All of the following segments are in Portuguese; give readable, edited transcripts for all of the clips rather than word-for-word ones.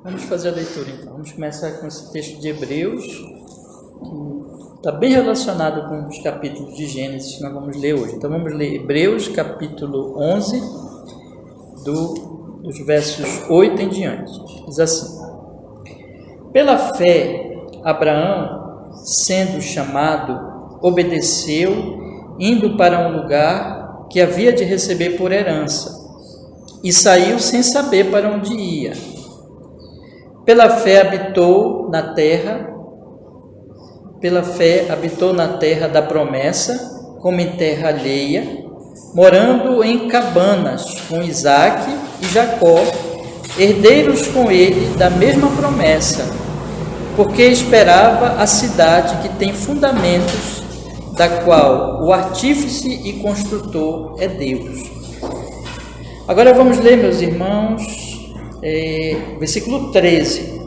Vamos fazer a leitura então. Vamos começar com esse texto de Hebreus, que está bem relacionado com os capítulos de Gênesis que nós vamos ler hoje. Então vamos ler Hebreus capítulo 11, dos versos 8 em diante. Diz assim: Pela fé, Abraão, sendo chamado, obedeceu, indo para um lugar que havia de receber por herança, e saiu sem saber para onde ia. Pela fé habitou na terra da promessa, como em terra alheia, morando em cabanas com Isaque e Jacó, herdeiros com ele da mesma promessa, porque esperava a cidade que tem fundamentos, da qual o artífice e construtor é Deus. Agora vamos ler, meus irmãos, versículo 13.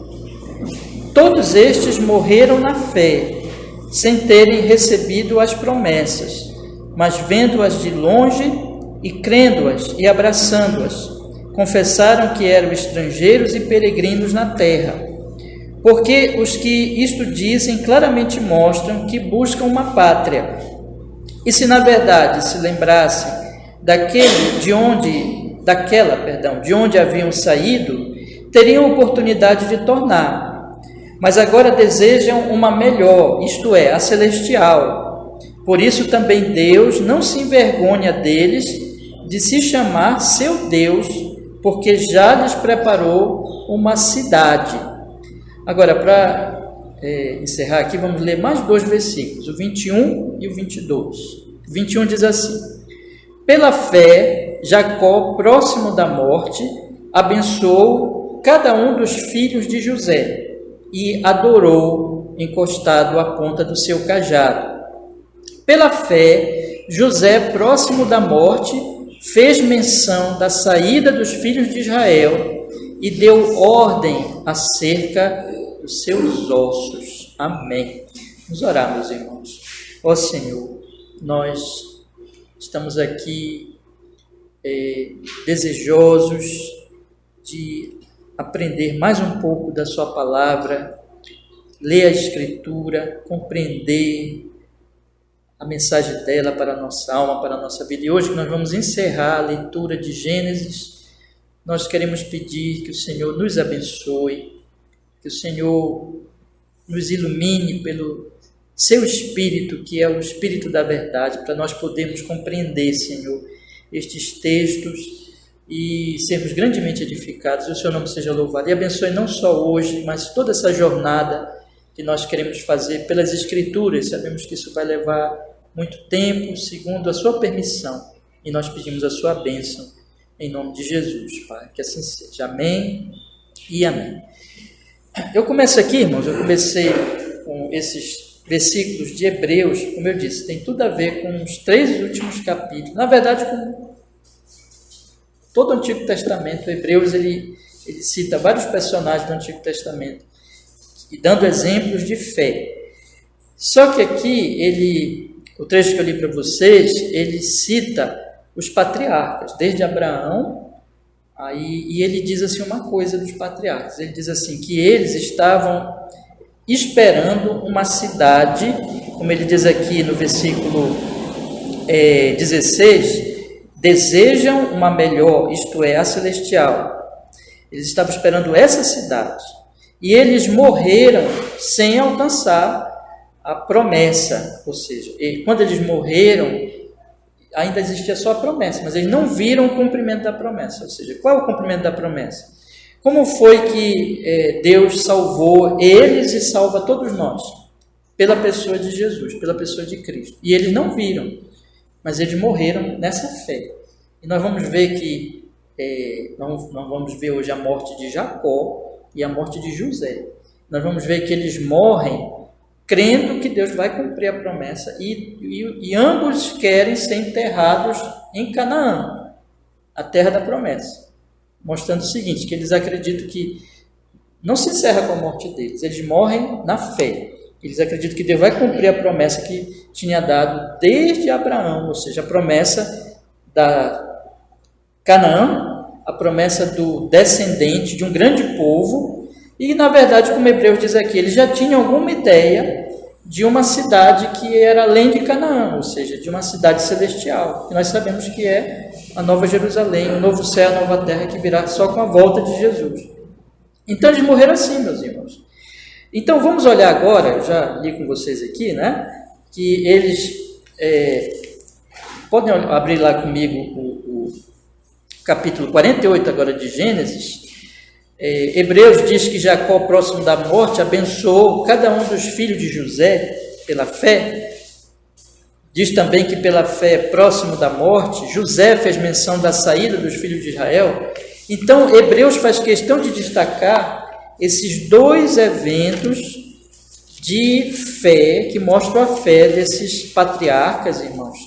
Todos estes morreram na fé, sem terem recebido as promessas, mas vendo-as de longe e crendo-as e abraçando-as, confessaram que eram estrangeiros e peregrinos na terra. Porque os que isto dizem claramente mostram que buscam uma pátria. E se na verdade se lembrassem de onde haviam saído, teriam oportunidade de tornar. Mas agora desejam uma melhor, isto é, a celestial. Por isso também Deus não se envergonha deles de se chamar seu Deus, porque já lhes preparou uma cidade. Agora, para encerrar aqui, vamos ler mais dois versículos, o 21 e o 22. O 21 diz assim: Pela fé, Jacó, próximo da morte, abençoou cada um dos filhos de José e adorou, encostado à ponta do seu cajado. Pela fé, José, próximo da morte, fez menção da saída dos filhos de Israel e deu ordem acerca dos seus ossos. Amém. Vamos orar, meus irmãos. Ó Senhor, nós estamos aqui desejosos de aprender mais um pouco da sua palavra, ler a Escritura, compreender a mensagem dela para a nossa alma, para a nossa vida. E hoje que nós vamos encerrar a leitura de Gênesis, nós queremos pedir que o Senhor nos abençoe, que o Senhor nos ilumine pelo seu Espírito, que é o Espírito da verdade, para nós podermos compreender, Senhor, estes textos e sermos grandemente edificados. E o seu nome seja louvado. E abençoe não só hoje, mas toda essa jornada que nós queremos fazer pelas Escrituras. Sabemos que isso vai levar muito tempo, segundo a sua permissão. E nós pedimos a sua bênção, em nome de Jesus, Pai. Que assim seja. Amém e amém. Eu começo aqui, irmãos, eu comecei com esses versículos de Hebreus, como eu disse, tem tudo a ver com os 3 últimos capítulos. Na verdade, com todo o Antigo Testamento. Hebreus ele cita vários personagens do Antigo Testamento e dando exemplos de fé. Só que aqui o trecho que eu li para vocês, ele cita os patriarcas, desde Abraão, e ele diz assim uma coisa dos patriarcas. Ele diz assim que eles estavam esperando uma cidade, como ele diz aqui no versículo 16. Desejam uma melhor, isto é, a celestial. Eles estavam esperando essa cidade. E eles morreram sem alcançar a promessa. Ou seja, quando eles morreram, ainda existia só a promessa, mas eles não viram o cumprimento da promessa. Ou seja, qual é o cumprimento da promessa? Como foi que Deus salvou eles e salva todos nós? Pela pessoa de Jesus, pela pessoa de Cristo. E eles não viram, mas eles morreram nessa fé. E nós vamos ver que nós vamos ver hoje a morte de Jacó e a morte de José. Nós vamos ver que eles morrem crendo que Deus vai cumprir a promessa e ambos querem ser enterrados em Canaã, a terra da promessa, mostrando o seguinte, que eles acreditam que não se encerra com a morte deles, eles morrem na fé. Eles acreditam que Deus vai cumprir a promessa que tinha dado desde Abraão, ou seja, a promessa da Canaã, a promessa do descendente de um grande povo E, na verdade, como Hebreus diz aqui, eles já tinham alguma ideia de uma cidade que era além de Canaã, ou seja, de uma cidade celestial. E nós sabemos que é a Nova Jerusalém, o novo céu, a nova terra que virá só com a volta de Jesus. Então, eles morreram assim, meus irmãos. Então, vamos olhar agora, eu já li com vocês aqui, né? Que eles... podem abrir lá comigo o capítulo 48 agora de Gênesis. Hebreus diz que Jacó, próximo da morte, abençoou cada um dos filhos de José pela fé. Diz também que pela fé, próximo da morte, José fez menção da saída dos filhos de Israel. Então, Hebreus faz questão de destacar esses dois eventos de fé, que mostram a fé desses patriarcas, irmãos,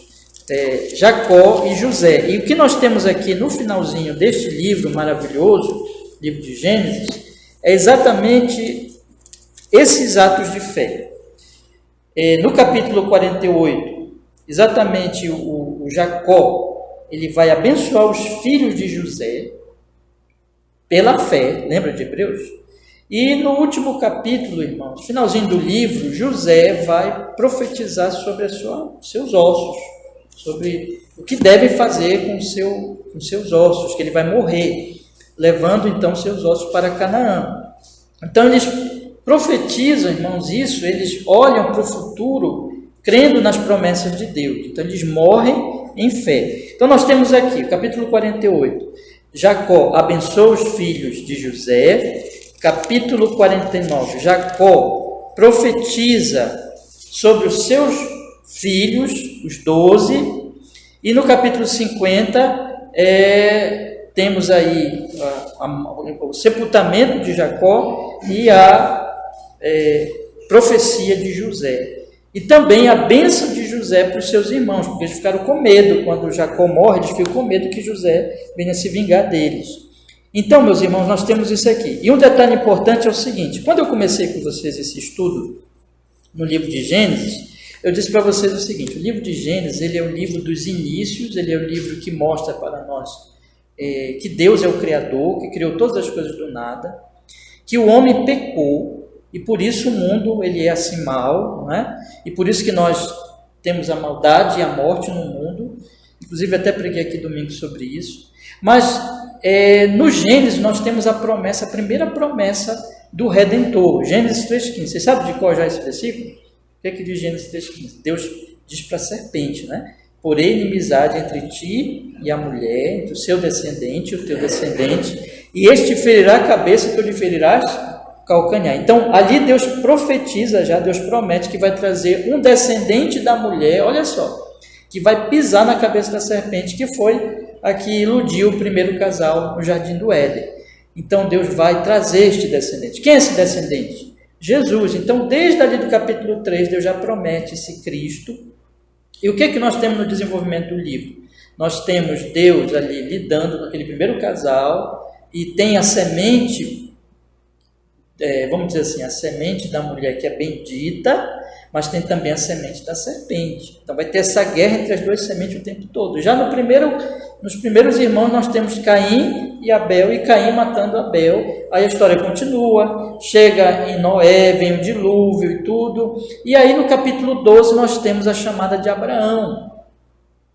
Jacó e José. E o que nós temos aqui no finalzinho deste livro maravilhoso, livro de Gênesis, é exatamente esses atos de fé. No capítulo 48, exatamente o Jacó, ele vai abençoar os filhos de José pela fé, lembra de Hebreus? E no último capítulo, irmãos, finalzinho do livro, José vai profetizar sobre seus ossos, sobre o que deve fazer com seus ossos, que ele vai morrer, levando então seus ossos para Canaã. Então eles profetizam, irmãos, isso, eles olham para o futuro, crendo nas promessas de Deus. Então eles morrem em fé. Então nós temos aqui, o capítulo 48, Jacó abençoa os filhos de José. Capítulo 49, Jacó profetiza sobre os seus filhos, os 12, e no capítulo 50, temos aí o sepultamento de Jacó e a profecia de José. E também a bênção de José para os seus irmãos, porque eles ficaram com medo, quando Jacó morre, eles ficam com medo que José venha se vingar deles. Então, meus irmãos, nós temos isso aqui. E um detalhe importante é o seguinte: quando eu comecei com vocês esse estudo no livro de Gênesis, eu disse para vocês o seguinte: o livro de Gênesis, ele é o livro dos inícios, ele é o livro que mostra para nós que Deus é o Criador, que criou todas as coisas do nada, que o homem pecou, e por isso o mundo ele é assim mal, né? E por isso que nós temos a maldade e a morte no mundo. Inclusive até preguei aqui domingo sobre isso. Mas no Gênesis nós temos a promessa, a primeira promessa do Redentor, Gênesis 3,15. Você sabe de qual já é esse versículo? O que é que diz Gênesis 3,15? Deus diz para a serpente, né? Porém inimizade entre ti e a mulher, entre o seu descendente e o teu descendente, e este ferirá a cabeça e tu lhe ferirás calcanhar. Então, ali Deus profetiza já, Deus promete que vai trazer um descendente da mulher, olha só, que vai pisar na cabeça da serpente, que foi a que iludiu o primeiro casal no Jardim do Éden. Então, Deus vai trazer este descendente. Quem é esse descendente? Jesus. Então, desde ali do capítulo 3, Deus já promete esse Cristo. E o que é que nós temos no desenvolvimento do livro? Nós temos Deus ali lidando com aquele primeiro casal, e tem a semente, vamos dizer assim, a semente da mulher que é bendita, mas tem também a semente da serpente. Então vai ter essa guerra entre as duas sementes o tempo todo. Já nos primeiros irmãos nós temos Caim e Abel, e Caim matando Abel. Aí a história continua, chega em Noé, vem o dilúvio e tudo. E aí no capítulo 12 nós temos a chamada de Abraão.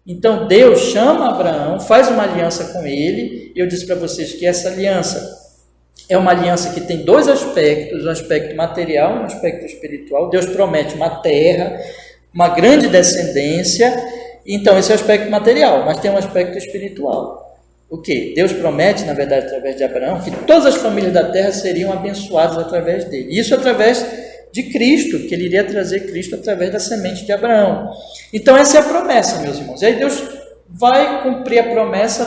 Então Deus chama Abraão, faz uma aliança com ele. Eu disse para vocês que essa aliança é uma aliança que tem dois aspectos, um aspecto material e um aspecto espiritual. Deus promete uma terra, uma grande descendência. Então esse é o aspecto material, mas tem um aspecto espiritual. O que? Deus promete, na verdade, através de Abraão, que todas as famílias da terra seriam abençoadas através dele. Isso através de Cristo, que ele iria trazer Cristo através da semente de Abraão. Então essa é a promessa, meus irmãos. E aí Deus vai cumprir a promessa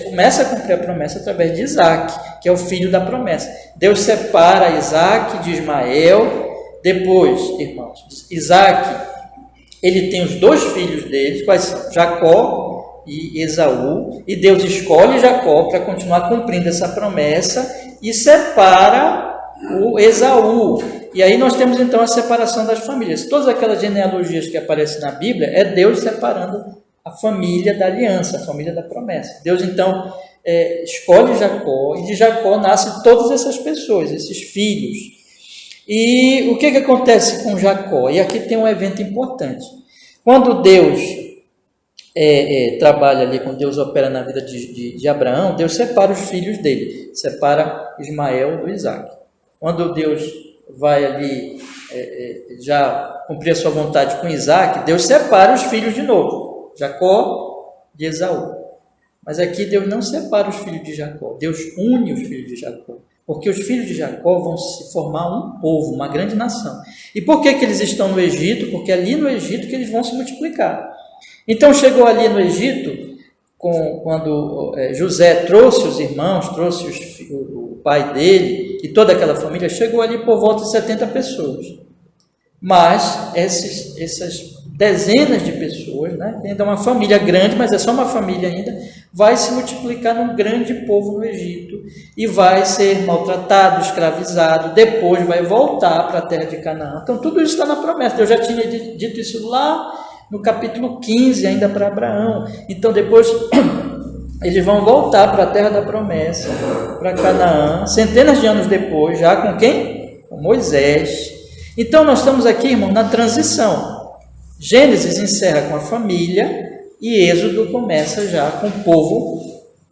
começa a cumprir a promessa através de Isaac, que é o filho da promessa. Deus separa Isaac de Ismael. Depois, irmãos, Isaac, ele tem os dois filhos dele, quais são? Jacó e Esaú, e Deus escolhe Jacó para continuar cumprindo essa promessa e separa o Esaú. E aí nós temos então a separação das famílias. Todas aquelas genealogias que aparecem na Bíblia é Deus separando a família da aliança, a família da promessa. Deus então escolhe Jacó, e de Jacó nascem todas essas pessoas, esses filhos. E o que acontece com Jacó? E aqui tem um evento importante. Quando Deus trabalha ali, quando Deus opera na vida de Abraão, Deus separa os filhos dele, separa Ismael do Isaac. Quando Deus vai ali já cumprir a sua vontade com Isaac, Deus separa os filhos de novo, Jacó de Esaú. Mas aqui Deus não separa os filhos de Jacó, Deus une os filhos de Jacó, porque os filhos de Jacó vão se formar um povo, uma grande nação. E por que eles estão no Egito? Porque é ali no Egito que eles vão se multiplicar. Então chegou ali no Egito, quando José trouxe os irmãos, trouxe o pai dele e toda aquela família, chegou ali por volta de 70 pessoas. Mas essas dezenas de pessoas, né, ainda uma família grande, mas é só uma família ainda, vai se multiplicar num grande povo no Egito e vai ser maltratado, escravizado, depois vai voltar para a terra de Canaã. Então tudo isso está na promessa. Eu já tinha dito isso lá no capítulo 15, ainda para Abraão. Então depois eles vão voltar para a terra da promessa, para Canaã, centenas de anos depois, já com quem? Com Moisés. Então nós estamos aqui, irmão, na transição. Gênesis encerra com a família e Êxodo começa já com o povo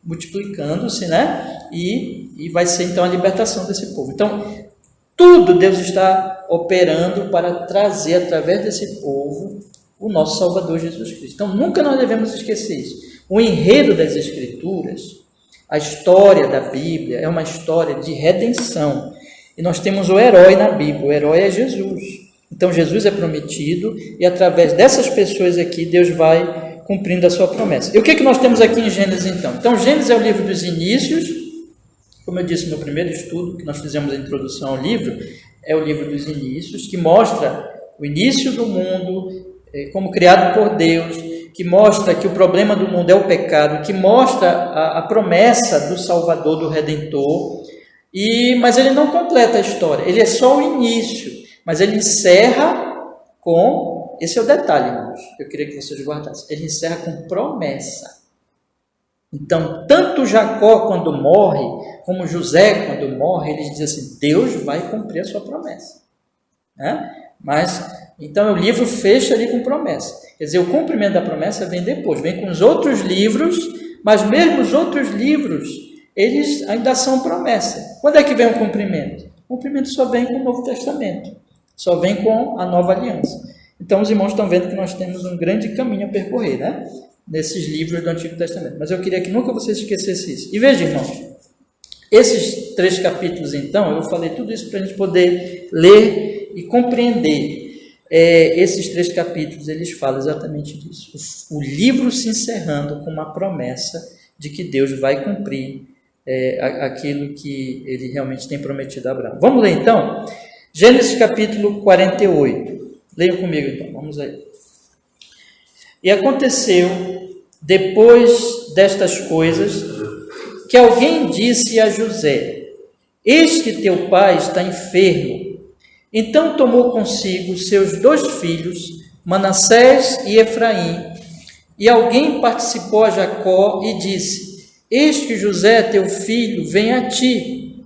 multiplicando-se, né? E vai ser então a libertação desse povo. Então, tudo Deus está operando para trazer através desse povo o nosso Salvador Jesus Cristo. Então, nunca nós devemos esquecer isso. O enredo das Escrituras, a história da Bíblia, é uma história de redenção. E nós temos o herói na Bíblia, o herói é Jesus. Então, Jesus é prometido e através dessas pessoas aqui, Deus vai cumprindo a sua promessa. E o que nós temos aqui em Gênesis, então? Então, Gênesis é o livro dos inícios, como eu disse no primeiro estudo, que nós fizemos a introdução ao livro, é o livro dos inícios, que mostra o início do mundo, como criado por Deus, que mostra que o problema do mundo é o pecado, que mostra a promessa do Salvador, do Redentor, mas ele não completa a história, ele é só o início, mas ele encerra com, esse é o detalhe, irmãos, que eu queria que vocês guardassem, ele encerra com promessa. Então, tanto Jacó quando morre, como José quando morre, eles dizem assim, Deus vai cumprir a sua promessa, né? Mas, então o livro fecha ali com promessa, quer dizer, o cumprimento da promessa vem depois, vem com os outros livros, mas mesmo os outros livros, eles ainda são promessa. Quando é que vem o cumprimento? O cumprimento só vem com o Novo Testamento, só vem com a Nova Aliança. Então os irmãos estão vendo que nós temos um grande caminho a percorrer, né? Nesses livros do Antigo Testamento. Mas eu queria que nunca vocês esquecessem isso. E veja, irmãos, esses 3 capítulos, então, eu falei tudo isso para a gente poder ler e compreender. Esses 3 capítulos, eles falam exatamente disso. O livro se encerrando com uma promessa de que Deus vai cumprir aquilo que ele realmente tem prometido a Abraão. Vamos ler, então? Gênesis capítulo 48. Leiam comigo, então. Vamos aí. E aconteceu, depois destas coisas, que alguém disse a José, eis que teu pai está enfermo. Então tomou consigo seus 2 filhos, Manassés e Efraim, e alguém participou a Jacó e disse, eis que José, teu filho, vem a ti.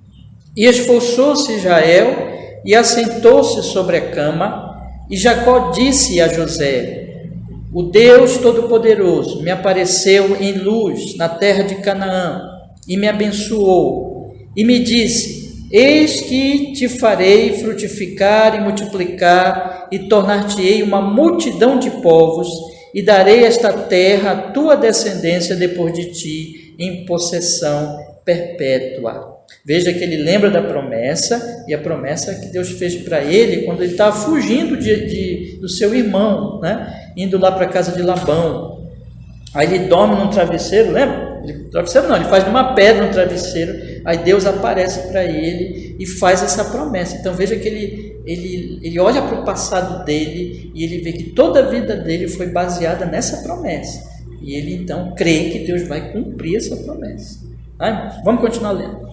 E esforçou-se Israel e assentou-se sobre a cama, e Jacó disse a José, o Deus Todo-Poderoso me apareceu em luz na terra de Canaã e me abençoou e me disse, eis que te farei frutificar e multiplicar e tornar-te-ei uma multidão de povos e darei esta terra à tua descendência depois de ti em possessão perpétua. Veja que ele lembra da promessa, e a promessa que Deus fez para ele quando ele estava fugindo do seu irmão, né? Indo lá para a casa de Labão. Aí ele dorme num travesseiro, lembra? Travesseiro não, ele faz de uma pedra um travesseiro, aí Deus aparece para ele e faz essa promessa. Então veja que ele olha para o passado dele e ele vê que toda a vida dele foi baseada nessa promessa. E ele então crê que Deus vai cumprir essa promessa. Vamos continuar lendo.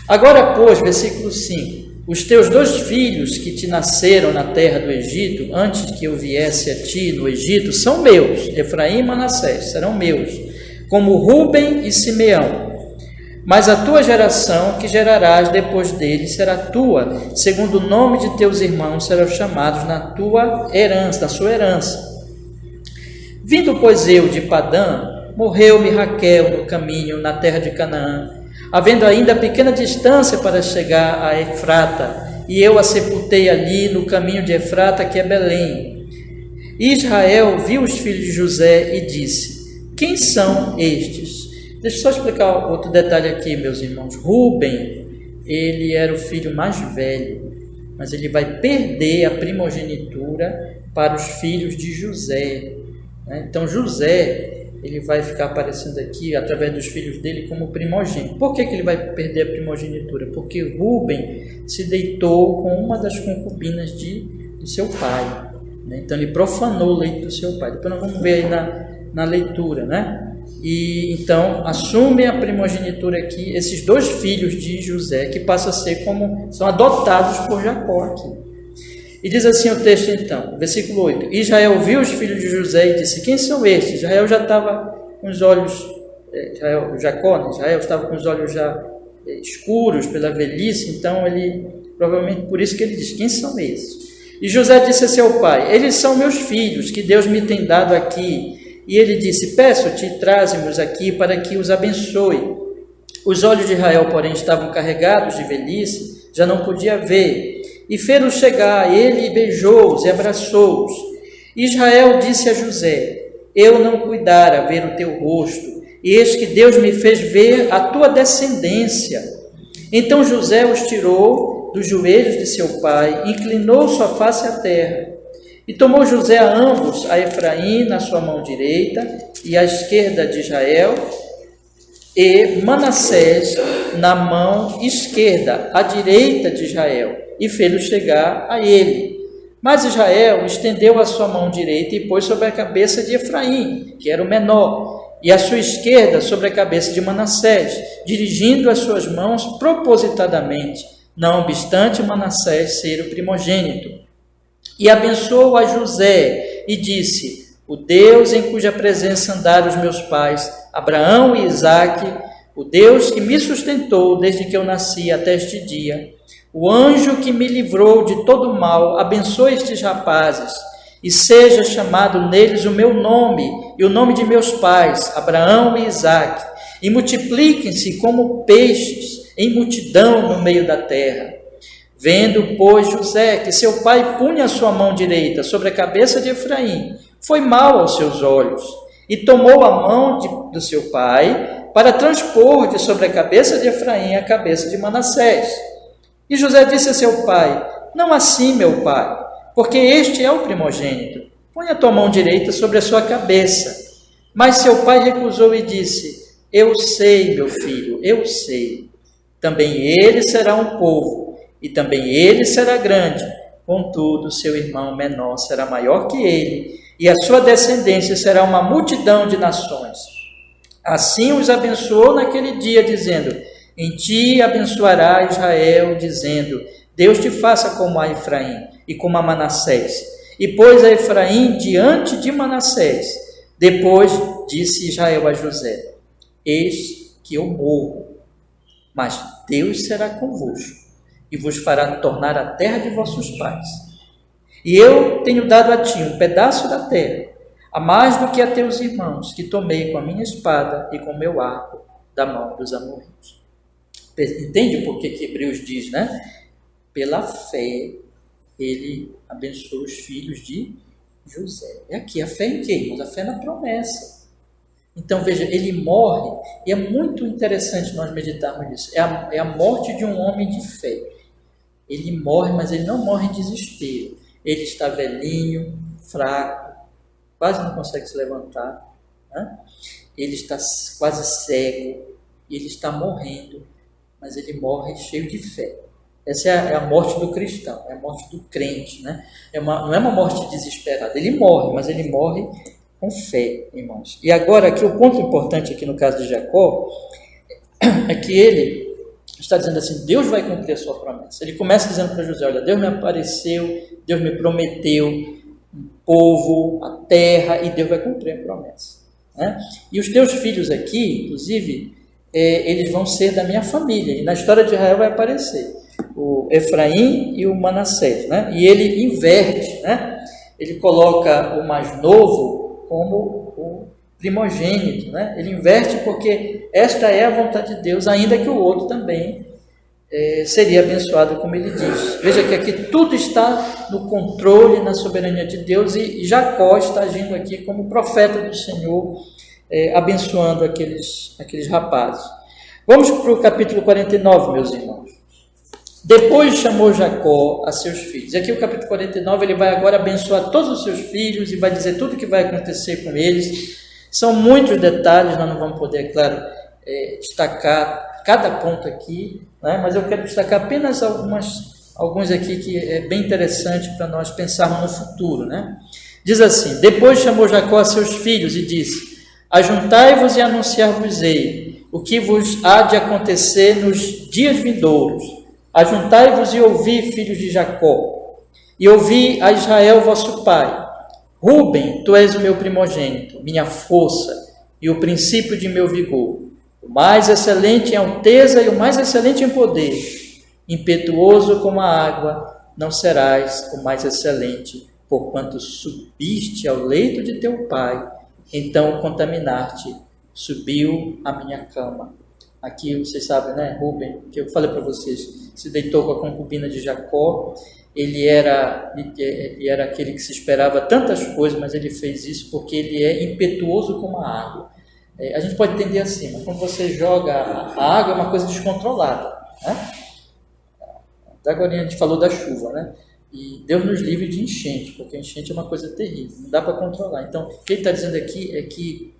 Agora, pois, versículo 5, os teus 2 filhos que te nasceram na terra do Egito, antes que eu viesse a ti no Egito, são meus, Efraim e Manassés, serão meus. como Rúben e Simeão. Mas a tua geração, que gerarás depois deles, será tua, segundo o nome de teus irmãos serão chamados na tua herança, na sua herança. Vindo, pois, eu de Padã, morreu-me Raquel no caminho, na terra de Canaã, havendo ainda pequena distância para chegar a Efrata, e eu a sepultei ali no caminho de Efrata, que é Belém. E Israel viu os filhos de José e disse: quem são estes? Deixa eu só explicar outro detalhe aqui, meus irmãos. Rúben, ele era o filho mais velho, mas ele vai perder a primogenitura para os filhos de José. Então José, ele vai ficar aparecendo aqui, através dos filhos dele, como primogênito. Por que ele vai perder a primogenitura? Porque Rúben se deitou com uma das concubinas de seu pai. Então ele profanou o leito do seu pai. Depois nós vamos ver aí na leitura, né? E então assume a primogenitura aqui esses dois filhos de José, que passam a ser como, são adotados por Jacó aqui. E diz assim o texto então, versículo 8: Israel viu os filhos de José e disse: quem são estes? Israel já estava com os olhos, Jacó estava com os olhos já escuros pela velhice, então ele, provavelmente por isso que ele diz: quem são esses? E José disse a seu pai: eles são meus filhos, que Deus me tem dado aqui. E ele disse: peço-te, traze-mos aqui para que os abençoe. Os olhos de Israel, porém, estavam carregados de velhice, já não podia ver. E fê-los chegar a ele e beijou-os e abraçou-os. Israel disse a José: eu não cuidara ver o teu rosto, e eis que Deus me fez ver a tua descendência. Então José os tirou dos joelhos de seu pai, inclinou sua face à terra. E tomou José a ambos, a Efraim na sua mão direita e à esquerda de Israel, e Manassés na mão esquerda, à direita de Israel, e fê-los chegar a ele. Mas Israel estendeu a sua mão direita e pôs sobre a cabeça de Efraim, que era o menor, e a sua esquerda sobre a cabeça de Manassés, dirigindo as suas mãos propositadamente, não obstante Manassés ser o primogênito. E abençoou a José e disse: o Deus em cuja presença andaram os meus pais, Abraão e Isaque, o Deus que me sustentou desde que eu nasci até este dia, o anjo que me livrou de todo mal, abençoe estes rapazes, e seja chamado neles o meu nome e o nome de meus pais, Abraão e Isaque, e multipliquem-se como peixes em multidão no meio da terra. Vendo, pois, José que seu pai punha a sua mão direita sobre a cabeça de Efraim, foi mal aos seus olhos, e tomou a mão do seu pai para transpor de sobre a cabeça de Efraim a cabeça de Manassés. E José disse a seu pai: não assim, meu pai, porque este é o primogênito. Põe a tua mão direita sobre a sua cabeça. Mas seu pai recusou e disse: eu sei, meu filho, eu sei. Também ele será um povo, e também ele será grande, contudo seu irmão menor será maior que ele, e a sua descendência será uma multidão de nações. Assim os abençoou naquele dia, dizendo: em ti abençoará Israel, dizendo: Deus te faça como a Efraim e como a Manassés. E pôs a Efraim diante de Manassés. Depois disse Israel a José: eis que eu morro, mas Deus será convosco e vos fará tornar a terra de vossos pais. E eu tenho dado a ti um pedaço da terra, a mais do que a teus irmãos, que tomei com a minha espada e com o meu arco da mão dos amorreus. Entende por que Hebreus diz, né? Pela fé, ele abençoou os filhos de José. É aqui, a fé em quê, irmãos? A fé na promessa. Então, veja, ele morre, e é muito interessante nós meditarmos nisso. É a morte de um homem de fé. Ele morre, mas ele não morre em desespero. Ele está velhinho, fraco, quase não consegue se levantar, né? Ele está quase cego, e ele está morrendo, mas ele morre cheio de fé. Essa é a morte do cristão, é a morte do crente, né? Não é uma morte desesperada. Ele morre, mas ele morre com fé, irmãos. E agora, aqui o ponto importante aqui no caso de Jacó é que ele está dizendo assim: Deus vai cumprir a sua promessa. Ele começa dizendo para José: olha, Deus me apareceu, Deus me prometeu um povo, a terra, e Deus vai cumprir a promessa. né? E os teus filhos aqui, inclusive, eles vão ser da minha família, e na história de Israel vai aparecer o Efraim e o Manassés, né? E ele inverte, né? Ele coloca o mais novo como o primogênito, né? Ele inverte porque esta é a vontade de Deus, ainda que o outro também seria abençoado, como ele diz. Veja que aqui tudo está no controle, na soberania de Deus, e Jacó está agindo aqui como profeta do Senhor, abençoando aqueles rapazes. Vamos para o capítulo 49, meus irmãos. Depois chamou Jacó a seus filhos. Aqui o capítulo 49, ele vai agora abençoar todos os seus filhos e vai dizer tudo o que vai acontecer com eles. São muitos detalhes, nós não vamos poder, é claro, destacar cada ponto aqui, né? Mas eu quero destacar apenas alguns aqui que é bem interessante para nós pensarmos no futuro, né? Diz assim: depois chamou Jacó a seus filhos e disse: ajuntai-vos e anunciar-vos-ei o que vos há de acontecer nos dias vindouros. Ajuntai-vos e ouvi, filhos de Jacó, e ouvi a Israel vosso pai. Ruben, tu és o meu primogênito, minha força e o princípio de meu vigor, o mais excelente em alteza e o mais excelente em poder. Impetuoso como a água, não serás o mais excelente, porquanto subiste ao leito de teu pai, então contaminaste, subiu a minha cama. Aqui vocês sabem, né, Ruben, que eu falei para vocês, se deitou com a concubina de Jacó. Ele era aquele que se esperava tantas coisas, mas ele fez isso porque ele é impetuoso como a água. A gente pode entender assim, mas quando você joga a água é uma coisa descontrolada, né? Agora a gente falou da chuva, né? E Deus nos livre de enchente, porque enchente é uma coisa terrível, não dá para controlar. Então, o que ele está dizendo aqui é que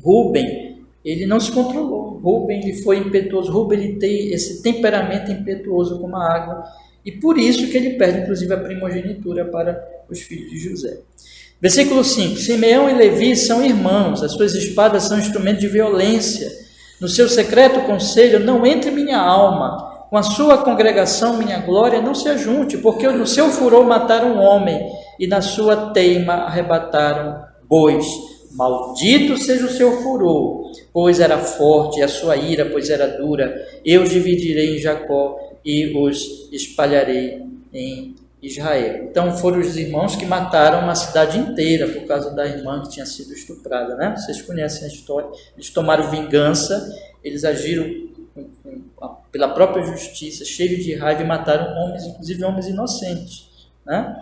Ruben, ele não se controlou. Ruben, ele foi impetuoso. Ruben, ele tem esse temperamento impetuoso como a água, e por isso que ele perde, inclusive, a primogenitura para os filhos de José. Versículo 5: Simeão e Levi são irmãos, as suas espadas são instrumentos de violência. No seu secreto conselho não entre minha alma, com a sua congregação minha glória não se ajunte, porque no seu furor mataram um homem, e na sua teima arrebataram bois. Maldito seja o seu furor, pois era forte, e a sua ira, pois era dura. Eu os dividirei em Jacó e os espalharei em Israel. Então foram os irmãos que mataram uma cidade inteira por causa da irmã que tinha sido estuprada, né? Vocês conhecem a história. Eles tomaram vingança, eles agiram pela própria justiça, cheios de raiva, e mataram homens, inclusive homens inocentes, né?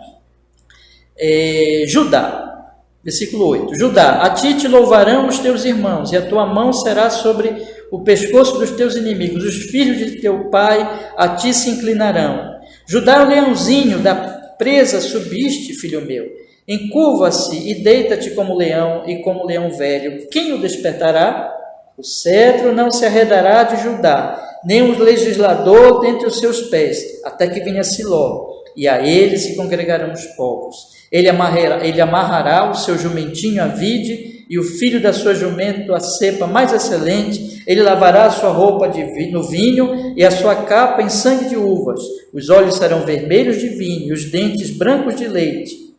Judá, versículo 8: Judá, a ti te louvarão os teus irmãos, e a tua mão será sobre o pescoço dos teus inimigos. Os filhos de teu pai a ti se inclinarão. Judá, o leãozinho da presa subiste, filho meu. Encurva-se e deita-te como leão e como leão velho. Quem o despertará? O cetro não se arredará de Judá, nem o legislador dentre os seus pés, até que venha Siló, e a ele se congregarão os povos. Ele amarrará o seu jumentinho à vide, e o filho da sua jumento à cepa mais excelente. Ele lavará a sua roupa no vinho, e a sua capa em sangue de uvas. Os olhos serão vermelhos de vinho, e os dentes brancos de leite.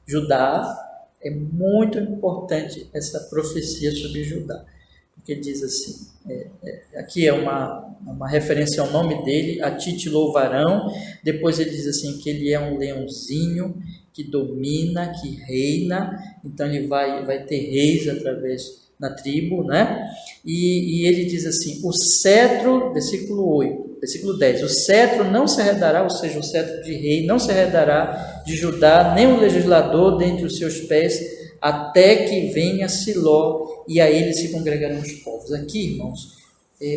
Judá, é muito importante essa profecia sobre Judá, porque diz assim, aqui é uma referência ao nome dele: a ti te louvarão. Depois ele diz assim, que ele é um leãozinho que domina, que reina. Então ele vai ter reis através na tribo, né? E ele diz assim: o cetro, versículo 10, o cetro não se arredará, ou seja, o cetro de rei não se arredará de Judá, nem o legislador dentre os seus pés, até que venha Siló, e a ele se congregarão os povos. Aqui, irmãos,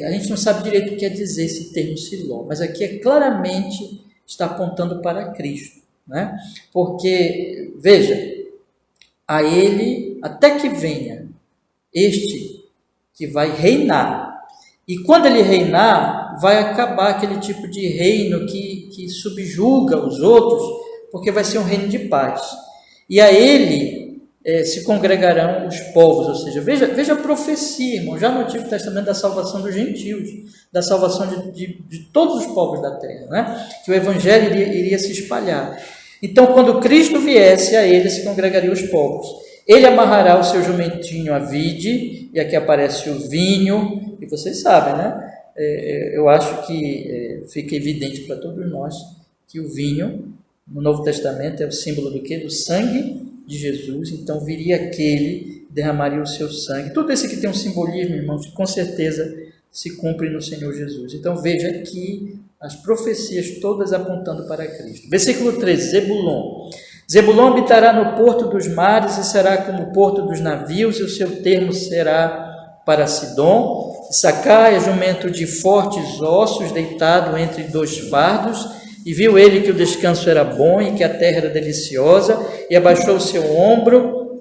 a gente não sabe direito o que quer dizer esse termo Siló, mas aqui claramente está apontando para Cristo, né? Porque, veja, a ele, até que venha este que vai reinar, e quando ele reinar, vai acabar aquele tipo de reino que subjuga os outros, porque vai ser um reino de paz, e a ele se congregarão os povos. Ou seja, veja a profecia, irmão, já no Antigo Testamento, da salvação dos gentios, da salvação de todos os povos da terra, né? Que o evangelho iria se espalhar. Então, quando Cristo viesse, a ele se congregariam os povos. Ele amarrará o seu jumentinho à vide, e aqui aparece o vinho, e vocês sabem, né? Eu acho que fica evidente para todos nós que o vinho, no Novo Testamento, é o símbolo do quê? Do sangue de Jesus. Então viria aquele, derramaria o seu sangue. Tudo isso aqui tem um simbolismo, irmãos, que com certeza se cumpre no Senhor Jesus. Então veja aqui as profecias todas apontando para Cristo. Versículo 13, Zebulon. Zebulon habitará no porto dos mares e será como o porto dos navios, e o seu termo será para Sidom. Issacar é jumento de fortes ossos, deitado entre dois fardos, e viu ele que o descanso era bom e que a terra era deliciosa, e abaixou o seu ombro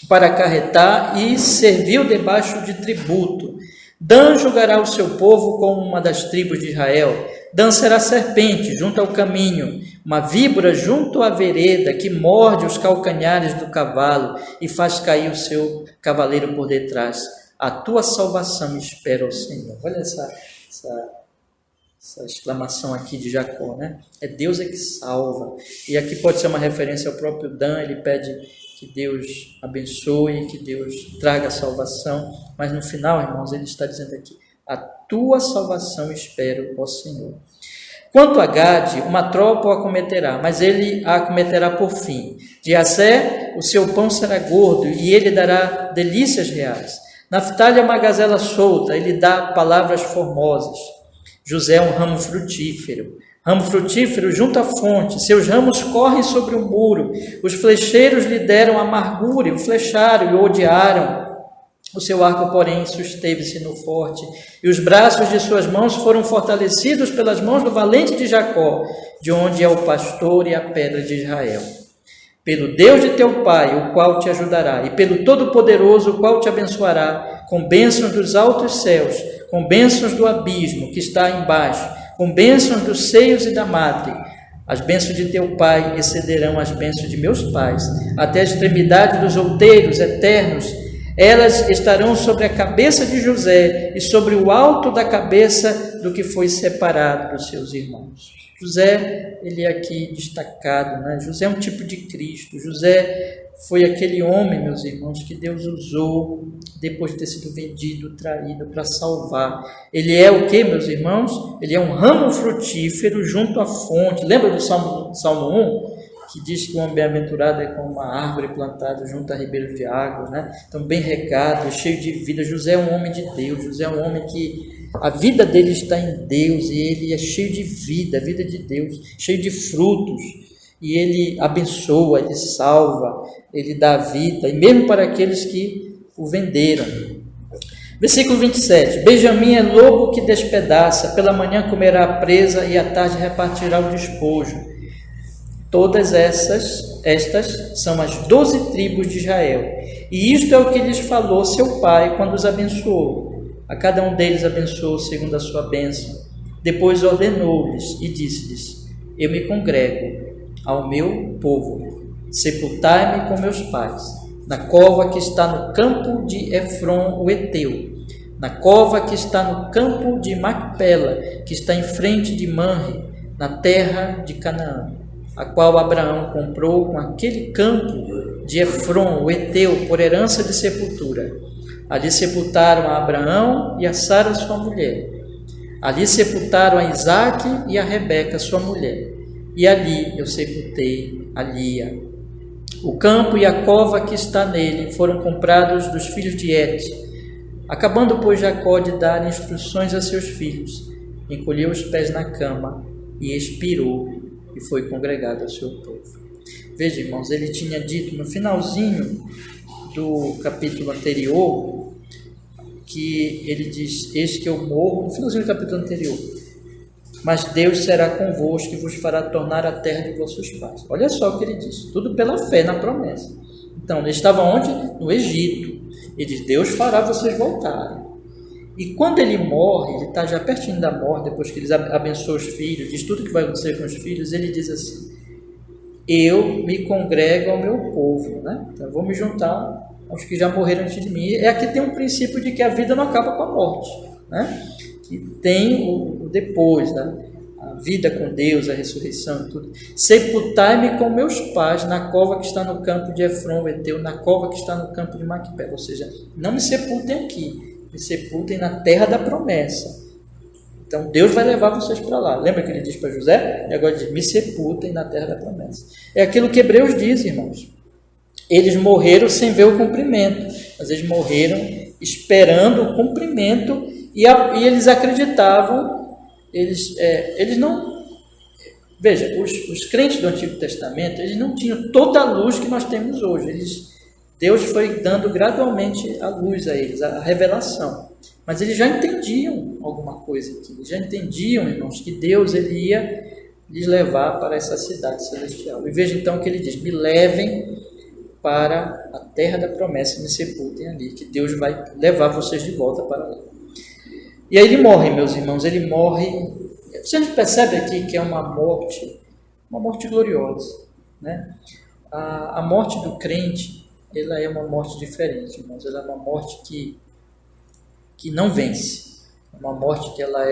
para acarretar e serviu debaixo de tributo. Dan julgará o seu povo como uma das tribos de Israel. Dan será serpente junto ao caminho, uma víbora junto à vereda, que morde os calcanhares do cavalo e faz cair o seu cavaleiro por detrás. A tua salvação espera o Senhor. Olha essa exclamação aqui de Jacó, né? É Deus que salva. E aqui pode ser uma referência ao próprio Dan. Ele pede que Deus abençoe, que Deus traga a salvação. Mas no final, irmãos, ele está dizendo aqui: a tua salvação espero, ó Senhor. Quanto a Gade, uma tropa o acometerá, mas ele a acometerá por fim. De Assé, o seu pão será gordo, e ele dará delícias reais. Naftali é uma gazela solta, ele dá palavras formosas. José é um ramo frutífero junto à fonte, seus ramos correm sobre o muro, os flecheiros lhe deram amargura, e o flecharam e o odiaram. O seu arco, porém, susteve-se no forte, e os braços de suas mãos foram fortalecidos pelas mãos do valente de Jacó, de onde é o pastor e a pedra de Israel. Pelo Deus de teu pai, o qual te ajudará, e pelo Todo-Poderoso, o qual te abençoará, com bênçãos dos altos céus, com bênçãos do abismo que está embaixo, com bênçãos dos seios e da madre. As bênçãos de teu pai excederão as bênçãos de meus pais, até a extremidade dos outeiros eternos. Elas estarão sobre a cabeça de José e sobre o alto da cabeça do que foi separado dos seus irmãos. José, ele é aqui destacado, né? José é um tipo de Cristo. José foi aquele homem, meus irmãos, que Deus usou depois de ter sido vendido, traído, para salvar. Ele é o que, meus irmãos? Ele é um ramo frutífero junto à fonte. Lembra do Salmo 1? Que diz que o homem bem-aventurado é como uma árvore plantada junto a ribeiros de água, né? Então, bem regado, cheio de vida. José é um homem de Deus. José é um homem que a vida dele está em Deus, e ele é cheio de vida, a vida de Deus, cheio de frutos, e ele abençoa, ele salva, ele dá vida, e mesmo para aqueles que o venderam. Versículo 27, Benjamim é lobo que despedaça, pela manhã comerá a presa, e à tarde repartirá o despojo. Todas estas são as 12 tribos de Israel, e isto é o que lhes falou seu pai quando os abençoou. A cada um deles abençoou segundo a sua bênção. Depois ordenou-lhes e disse-lhes: eu me congrego ao meu povo, sepultai-me com meus pais, na cova que está no campo de Efron o Eteu, na cova que está no campo de Macpela, que está em frente de Manre, na terra de Canaã, a qual Abraão comprou com aquele campo de Efron o Eteu por herança de sepultura. Ali sepultaram a Abraão e a Sara, sua mulher. Ali sepultaram a Isaque e a Rebeca, sua mulher. E ali eu sepultei a Lia. O campo e a cova que está nele foram comprados dos filhos de Et. Acabando, pois, Jacó de dar instruções a seus filhos, encolheu os pés na cama e expirou, e foi congregado ao seu povo. Veja, irmãos, ele tinha dito no finalzinho do capítulo anterior, que ele diz: eis que eu morro, no finalzinho do capítulo anterior, mas Deus será convosco e vos fará tornar a terra de vossos pais. Olha só o que ele diz, tudo pela fé na promessa. Então, ele estava onde? No Egito. Ele diz: Deus fará vocês voltarem. E quando ele morre, ele está já pertinho da morte, depois que ele abençoa os filhos, diz tudo que vai acontecer com os filhos, ele diz assim: eu me congrego ao meu povo, né? Então, eu vou me juntar aos que já morreram antes de mim. E aqui tem um princípio de que a vida não acaba com a morte, né? Que tem o depois, né? a vida com Deus, a ressurreição e tudo. Sepultai-me com meus pais na cova que está no campo de Efron, o Eteu, na cova que está no campo de Macpela. Ou seja, não me sepultem aqui, me sepultem na terra da promessa. Então Deus vai levar vocês para lá. Lembra que ele diz para José? E agora diz, me sepultem na terra da promessa. É aquilo que Hebreus diz, irmãos. Eles morreram sem ver o cumprimento, mas eles morreram esperando o cumprimento e eles acreditavam. Eles não... Veja, os crentes do Antigo Testamento, eles não tinham toda a luz que nós temos hoje. Deus foi dando gradualmente a luz a eles, a revelação. Mas eles já entendiam alguma coisa aqui. Eles já entendiam, irmãos, que Deus ele ia lhes levar para essa cidade celestial. E veja então que ele diz, me levem para a terra da promessa e me sepultem ali, que Deus vai levar vocês de volta para lá. E aí ele morre, meus irmãos, ele morre. Você percebe aqui que é uma morte gloriosa, né? A morte do crente, ela é uma morte diferente, irmãos. Ela é uma morte que não vence. É uma morte que ela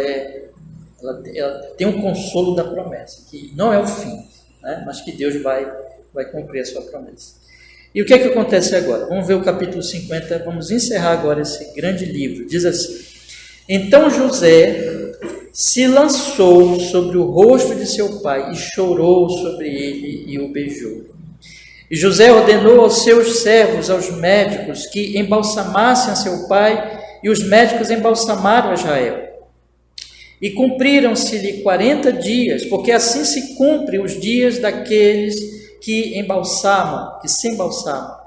tem um consolo da promessa, que não é o fim, né? Mas que Deus vai cumprir a sua promessa. E o que é que acontece agora? Vamos ver o capítulo 50, vamos encerrar agora esse grande livro. Diz assim: então José se lançou sobre o rosto de seu pai e chorou sobre ele e o beijou. E José ordenou aos seus servos, aos médicos, que embalsamassem a seu pai, e os médicos embalsamaram a Israel. E cumpriram-se-lhe 40 dias, porque assim se cumprem os dias daqueles que se embalsamam.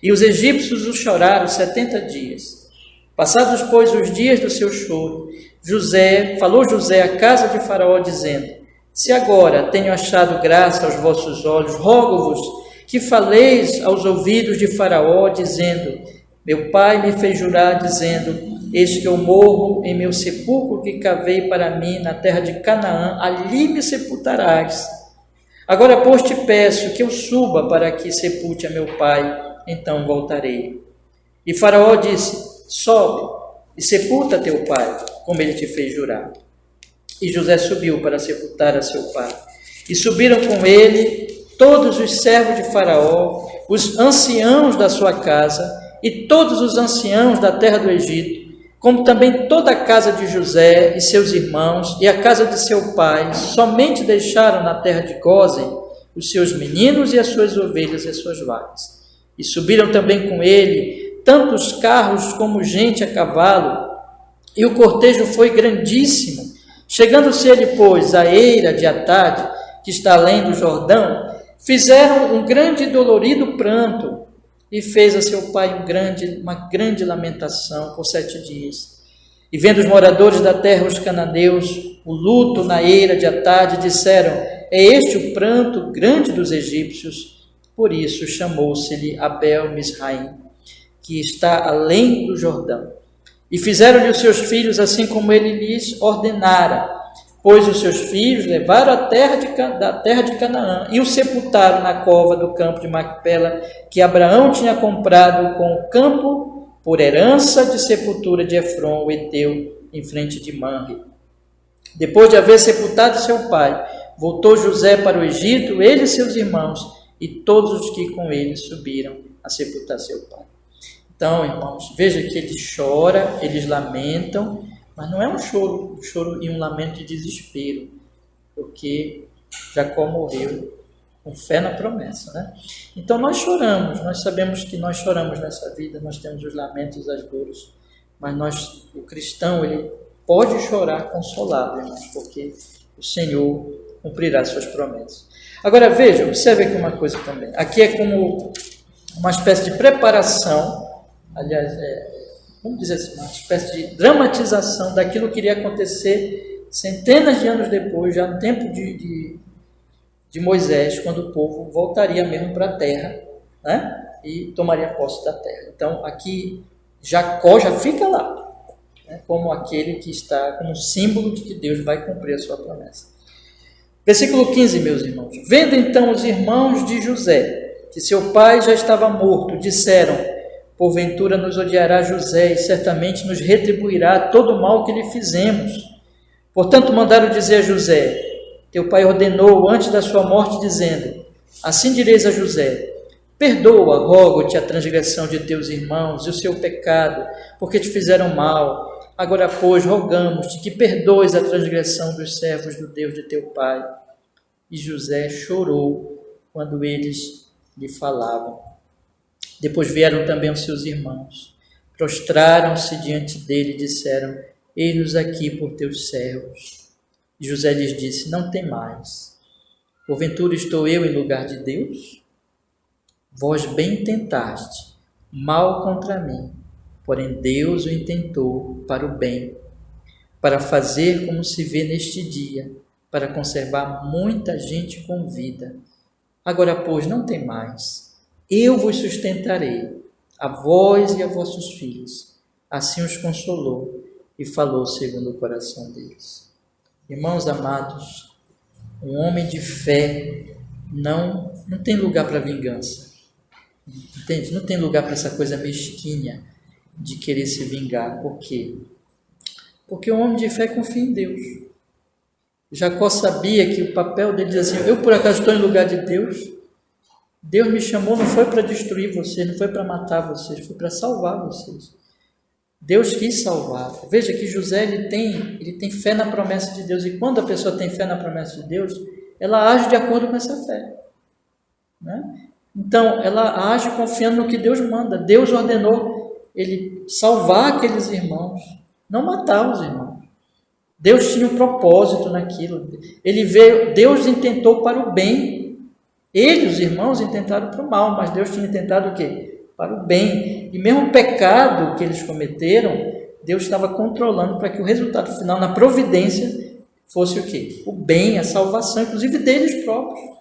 E os egípcios o choraram 70 dias. Passados, pois, os dias do seu choro, falou José à casa de Faraó, dizendo: se agora tenho achado graça aos vossos olhos, rogo-vos que faleis aos ouvidos de Faraó, dizendo: meu pai me fez jurar, dizendo: eis que eu morro em meu sepulcro que cavei para mim na terra de Canaã, ali me sepultarás. Agora, pois, te peço que eu suba para que sepulte a meu pai, então voltarei. E Faraó disse: sobe e sepulta teu pai, como ele te fez jurar. E José subiu para sepultar a seu pai. E subiram com ele todos os servos de Faraó, os anciãos da sua casa, e todos os anciãos da terra do Egito, como também toda a casa de José e seus irmãos, e a casa de seu pai, somente deixaram na terra de Gósen os seus meninos e as suas ovelhas e as suas vacas. E subiram também com ele tantos carros como gente a cavalo, e o cortejo foi grandíssimo. Chegando-se ele, pois, à eira de Atade, que está além do Jordão, fizeram um grande e dolorido pranto, e fez a seu pai uma grande lamentação por 7 dias. E vendo os moradores da terra, os cananeus, o luto na eira de Atade, disseram: é este o pranto grande dos egípcios? Por isso chamou-se-lhe Abel-Misraim, que está além do Jordão. E fizeram-lhe os seus filhos assim como ele lhes ordenara, pois os seus filhos levaram da terra de Canaã e o sepultaram na cova do campo de Macpela, que Abraão tinha comprado com o campo por herança de sepultura de Efron, o Eteu, em frente de Manre. Depois de haver sepultado seu pai, voltou José para o Egito, ele e seus irmãos, e todos os que com ele subiram a sepultar seu pai. Então, irmãos, veja que eles choram, eles lamentam, mas não é um choro e um lamento de desespero, porque Jacó morreu com fé na promessa, né? Então nós choramos, nós sabemos que nós choramos nessa vida, nós temos os lamentos, as dores, mas o cristão, ele pode chorar consolado, irmãos, porque o Senhor cumprirá suas promessas. Agora veja, observe aqui uma coisa também, aqui é como uma espécie de preparação, aliás, vamos dizer assim, uma espécie de dramatização daquilo que iria acontecer centenas de anos depois, já no tempo de Moisés, quando o povo voltaria mesmo para a terra, né? E tomaria posse da terra. Então, aqui, Jacó já fica lá, né? Como aquele que está como símbolo de que Deus vai cumprir a sua promessa. Versículo 15, meus irmãos. Vendo então os irmãos de José, que seu pai já estava morto, disseram: porventura nos odiará José e certamente nos retribuirá todo o mal que lhe fizemos. Portanto, mandaram dizer a José: teu pai ordenou antes da sua morte, dizendo: assim direis a José: perdoa, rogo-te, a transgressão de teus irmãos e o seu pecado, porque te fizeram mal. Agora, pois, rogamos-te que perdoes a transgressão dos servos do Deus de teu pai. E José chorou quando eles lhe falavam. Depois vieram também os seus irmãos, prostraram-se diante dele e disseram: eis-nos aqui por teus servos. E José lhes disse: não temais, porventura estou eu em lugar de Deus? Vós bem tentaste, mal contra mim, porém Deus o intentou para o bem, para fazer como se vê neste dia, para conservar muita gente com vida. Agora, pois, não temais, eu vos sustentarei, a vós e a vossos filhos. Assim os consolou e falou segundo o coração deles. Irmãos amados, um homem de fé não tem lugar para vingança. Entende? Não tem lugar para essa coisa mesquinha de querer se vingar. Por quê? Porque o homem de fé confia em Deus. Jacó sabia que o papel dele diz assim: eu por acaso estou em lugar de Deus? Deus me chamou, não foi para destruir vocês, não foi para matar vocês, foi para salvar vocês. Deus quis salvar. Veja que José ele tem fé na promessa de Deus, e quando a pessoa tem fé na promessa de Deus, ela age de acordo com essa fé, né? Então, ela age confiando no que Deus manda. Deus ordenou ele salvar aqueles irmãos, não matar os irmãos. Deus tinha um propósito naquilo. Ele veio, Deus intentou para o bem. Ele, os irmãos, intentaram para o mal, mas Deus tinha intentado o quê? Para o bem. E mesmo o pecado que eles cometeram, Deus estava controlando para que o resultado final, na providência, fosse o quê? O bem, a salvação, inclusive deles próprios.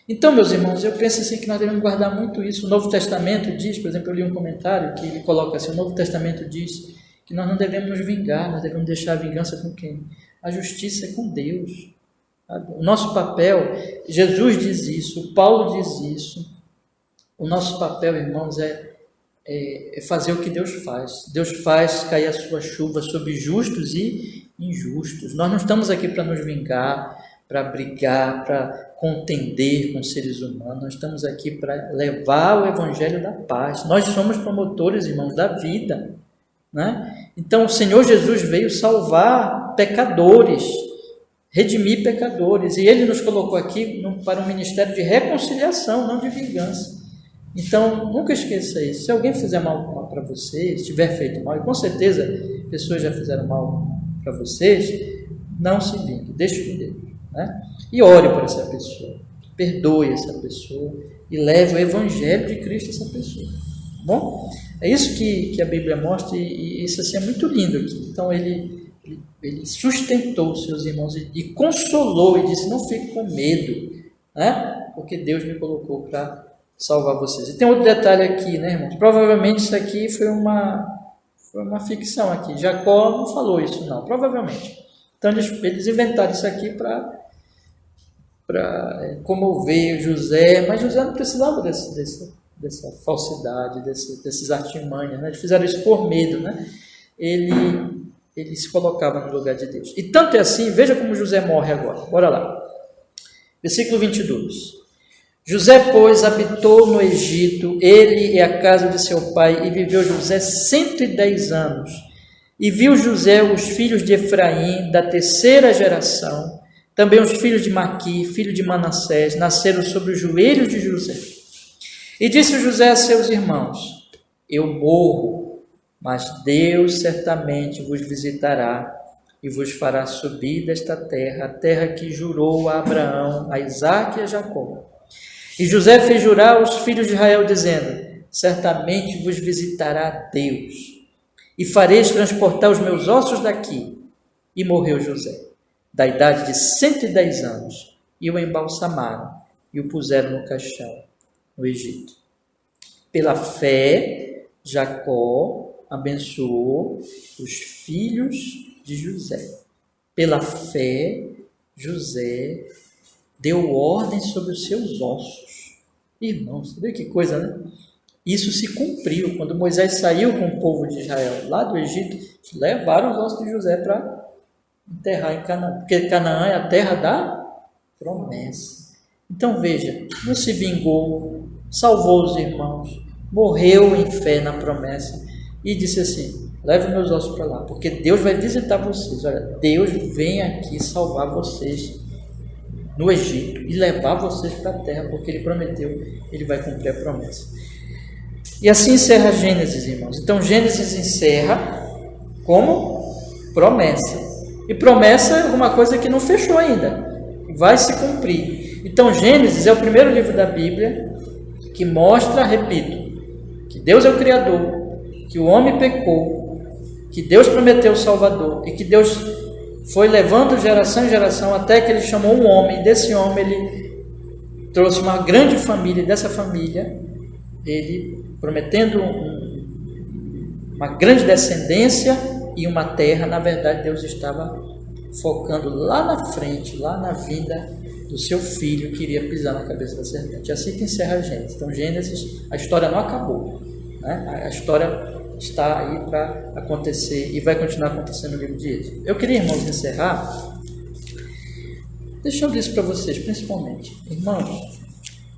Então, meus irmãos, eu penso assim que nós devemos guardar muito isso. O Novo Testamento diz, por exemplo, eu li um comentário que ele coloca assim: o Novo Testamento diz que nós não devemos nos vingar, nós devemos deixar a vingança com quem? A justiça é com Deus. O nosso papel, Jesus diz isso, Paulo diz isso, o nosso papel, irmãos, é fazer o que Deus faz. Deus faz cair a sua chuva sobre justos e injustos. Nós não estamos aqui para nos vingar, para brigar, para contender com seres humanos. Nós estamos aqui para levar o evangelho da paz. Nós somos promotores, irmãos, da vida, né? Então o Senhor Jesus veio salvar pecadores, redimir pecadores, e Ele nos colocou aqui para um ministério de reconciliação, não de vingança. Então nunca esqueça isso. Se alguém fizer mal para vocês, tiver feito mal, e com certeza pessoas já fizeram mal para vocês, não se vingue, deixe com Deus, né? E ore por essa pessoa, perdoe essa pessoa e leve o evangelho de Cristo a essa pessoa. Bom, é isso que a Bíblia mostra, e isso assim é muito lindo aqui. Então ele sustentou os seus irmãos e consolou e disse: não fique com medo, né? Porque Deus me colocou para salvar vocês. E tem outro detalhe aqui, né, irmãos? Provavelmente isso aqui foi uma ficção aqui. Jacó não falou isso, não, provavelmente. Então eles inventaram isso aqui para comover José, mas José não precisava dessa falsidade, desses artimanhas, né? Eles fizeram isso por medo, né? Ele se colocava no lugar de Deus. E tanto é assim, veja como José morre agora. Bora lá. Versículo 22. José, pois, habitou no Egito, ele e a casa de seu pai, e viveu José 110 anos. E viu José os filhos de Efraim, da terceira geração, também os filhos de Maqui, filho de Manassés, nasceram sobre os joelhos de José. E disse José a seus irmãos: eu morro, mas Deus certamente vos visitará e vos fará subir desta terra, a terra que jurou a Abraão, a Isaque e a Jacó. E José fez jurar os filhos de Israel, dizendo: certamente vos visitará Deus, e fareis transportar os meus ossos daqui. E morreu José, da idade de 110 anos, e o embalsamaram, e o puseram no caixão, no Egito. Pela fé, Jacó abençoou os filhos de José. Pela fé, José deu ordem sobre os seus ossos. Irmãos, vê que coisa, né? Isso se cumpriu. Quando Moisés saiu com o povo de Israel lá do Egito, levaram os ossos de José enterrar em Canaã, porque Canaã é a terra da promessa. Então veja, não se vingou, salvou os irmãos, morreu em fé na promessa e disse assim: leve meus ossos para lá, porque Deus vai visitar vocês. Olha, Deus vem aqui salvar vocês no Egito e levar vocês para a terra, porque Ele prometeu, Ele vai cumprir a promessa. E assim encerra Gênesis, irmãos. Então Gênesis encerra como promessa. E promessa é alguma coisa que não fechou ainda, vai se cumprir. Então Gênesis é o primeiro livro da Bíblia que mostra, repito, que Deus é o Criador, que o homem pecou, que Deus prometeu o Salvador e que Deus foi levando geração em geração até que Ele chamou um homem. Desse homem Ele trouxe uma grande família, e dessa família Ele prometendo uma grande descendência e uma terra. Na verdade, Deus estava focando lá na frente, lá na vinda do seu filho que iria pisar na cabeça da serpente. É assim que encerra a Gênesis. Então, Gênesis, a história não acabou, né? A história está aí para acontecer e vai continuar acontecendo no livro de Êxodo. Eu queria, irmãos, encerrar deixando isso para vocês, principalmente. Irmãos,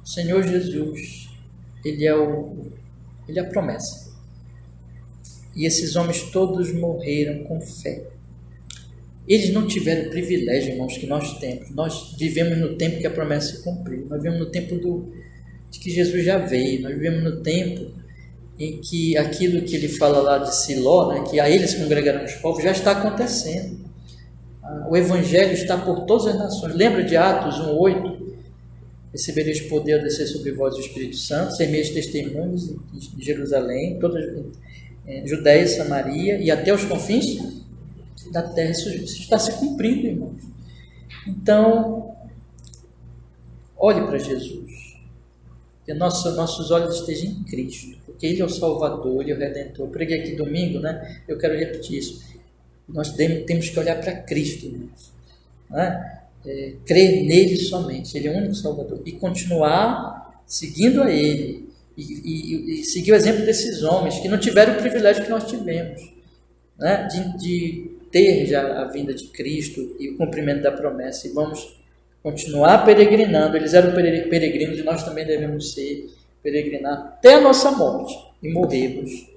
o Senhor Jesus, Ele é a promessa. E esses homens todos morreram com fé. Eles não tiveram o privilégio, irmãos, que nós temos. Nós vivemos no tempo que a promessa se cumpriu. Nós vivemos no tempo de que Jesus já veio. Nós vivemos no tempo em que aquilo que ele fala lá de Siló, né, que a eles congregaram os povos, já está acontecendo. O Evangelho está por todas as nações. Lembra de Atos 1:8? Recebereis poder ao descer sobre vós o Espírito Santo, ser meus testemunhos em Jerusalém, toda Judéia, Samaria e até os confins da terra. Isso está se cumprindo, irmãos. Então, olhe para Jesus, que nossos olhos estejam em Cristo, porque Ele é o Salvador, Ele é o Redentor. Eu preguei aqui domingo, né? Eu quero repetir isso. Nós temos que olhar para Cristo, irmãos, né? Crer nele somente, Ele é o único Salvador, e continuar seguindo a Ele, e seguir o exemplo desses homens que não tiveram o privilégio que nós tivemos, né? de ter já a vinda de Cristo e o cumprimento da promessa. E vamos continuar peregrinando. Eles eram peregrinos e nós também devemos ser, peregrinar até a nossa morte e morrermos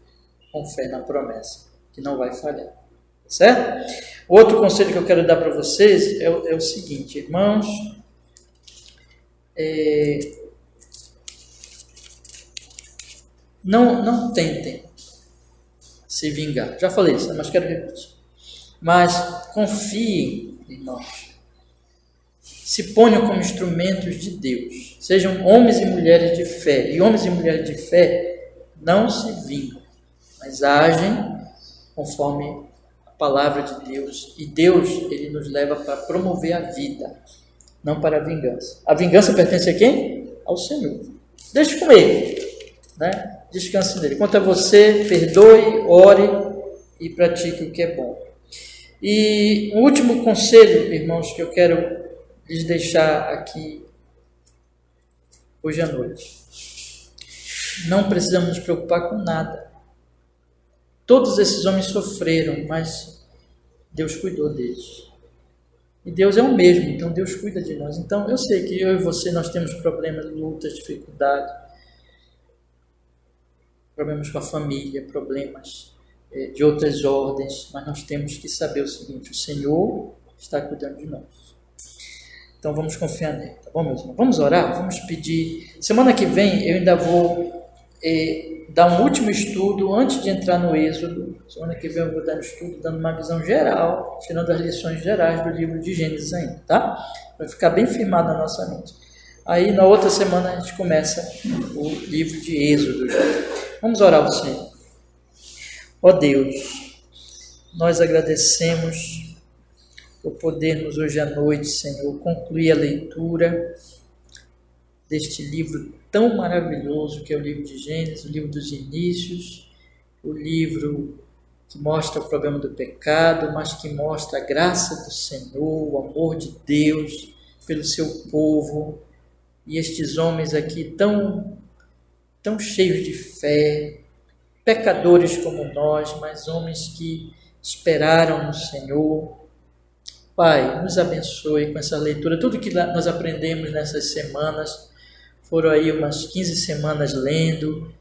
com fé na promessa, que não vai falhar. Certo? Outro conselho que eu quero dar para vocês é o seguinte, irmãos, não tentem se vingar. Já falei isso, mas quero repetir. Mas confiem, irmãos. Se ponham como instrumentos de Deus. Sejam homens e mulheres de fé. E homens e mulheres de fé não se vingam, mas agem conforme palavra de Deus, e Deus, Ele nos leva para promover a vida, não para a vingança. A vingança pertence a quem? Ao Senhor. Deixe com Ele, né? Descanse nele. Quanto a você, perdoe, ore e pratique o que é bom. E um último conselho, irmãos, que eu quero lhes deixar aqui hoje à noite. Não precisamos nos preocupar com nada. Todos esses homens sofreram, mas Deus cuidou deles. E Deus é o mesmo, então Deus cuida de nós. Então eu sei que eu e você, nós temos problemas, lutas, dificuldades, problemas com a família, problemas de outras ordens, mas nós temos que saber o seguinte: o Senhor está cuidando de nós. Então vamos confiar nele, tá bom, meus irmãos? Vamos orar, vamos pedir. Semana que vem eu ainda vou dar um último estudo antes de entrar no Êxodo. Semana que vem eu vou dar um estudo dando uma visão geral, tirando as lições gerais do livro de Gênesis ainda, tá? Vai ficar bem firmado na nossa mente. Aí na outra semana a gente começa o livro de Êxodo. Vamos orar ao Senhor. Ó Deus, nós agradecemos por podermos hoje à noite, Senhor, concluir a leitura deste livro tão maravilhoso que é o livro de Gênesis, o livro dos inícios, o livro que mostra o problema do pecado, mas que mostra a graça do Senhor, o amor de Deus pelo seu povo, e estes homens aqui tão cheios de fé, pecadores como nós, mas homens que esperaram no Senhor, Pai, nos abençoe com essa leitura. Tudo que nós aprendemos nessas semanas, foram aí umas 15 semanas lendo,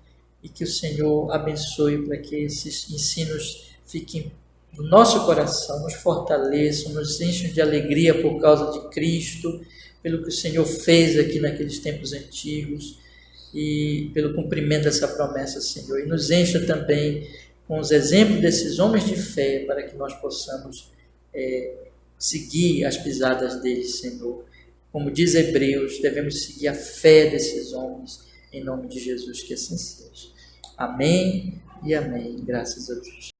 e que o Senhor abençoe para que esses ensinos fiquem no nosso coração, nos fortaleçam, nos encham de alegria por causa de Cristo, pelo que o Senhor fez aqui naqueles tempos antigos e pelo cumprimento dessa promessa, Senhor. E nos encha também com os exemplos desses homens de fé, para que nós possamos seguir as pisadas deles, Senhor. Como diz Hebreus, devemos seguir a fé desses homens, em nome de Jesus, que assim seja. Amém e amém. Graças a Deus.